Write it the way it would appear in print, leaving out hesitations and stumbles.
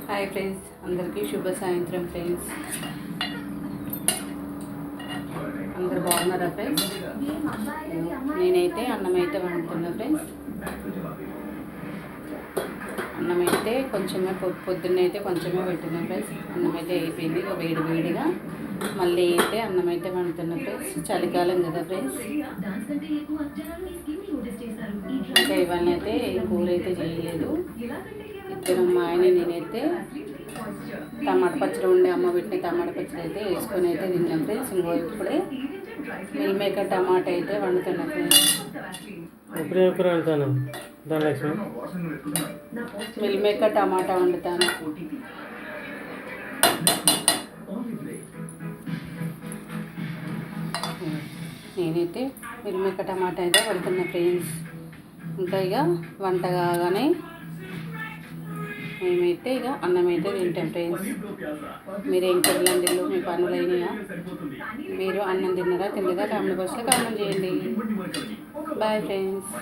Hi friends, అందరికీ శుభ సాయంత్రం ఫ్రెండ్స్. అందరు బాగున్నారా ఫ్రెండ్స్? నేనైతే అన్నం అయితే వండుతున్నా ఫ్రెండ్స్. అన్నం అయితే కొంచెమే పొద్దున్న అయితే కొంచెమే పెట్టినా ఫ్రెండ్స్. అన్నం అయితే అయిపోయింది, వేడి వేడిగా మళ్ళీ అయితే అన్నం అయితే వండుతున్నా ఫ్రెండ్స్. చలికాలం కదా ఫ్రెండ్స్. ఇంకా ఇవన్నీ అయితే కూర అయితే చేయలేదు. ఇద్దరు మా ఆయన నేనైతే టమాటా పచ్చడి ఉండే అమ్మ పెట్టిన టమాటా పచ్చడి అయితే వేసుకొని అయితే తిన్నాం ఫ్రెండ్స్. ఇంకో ఇప్పుడే మిల్ మేకర్ టమాటా అయితే వండుతున్నా ఫ్రెండ్స్. మిల్ మేకర్ టమాటా వండుతాను. నేనైతే మిల్ మేకర్ టమాటా అయితే వండుతున్నా ఫ్రెండ్స్. ఇంకా ఇక వంట కాగానే మేమైతే ఇక అన్నం అయితే తింటాం ఫ్రెండ్స్. మీరేం కర్రీలు మీ పనులు అయినాయా? మీరు అన్నం తిన్నారా తిన్నదా? కామెంట్ బాక్స్లో కామెంట్ చేయండి. Bye friends.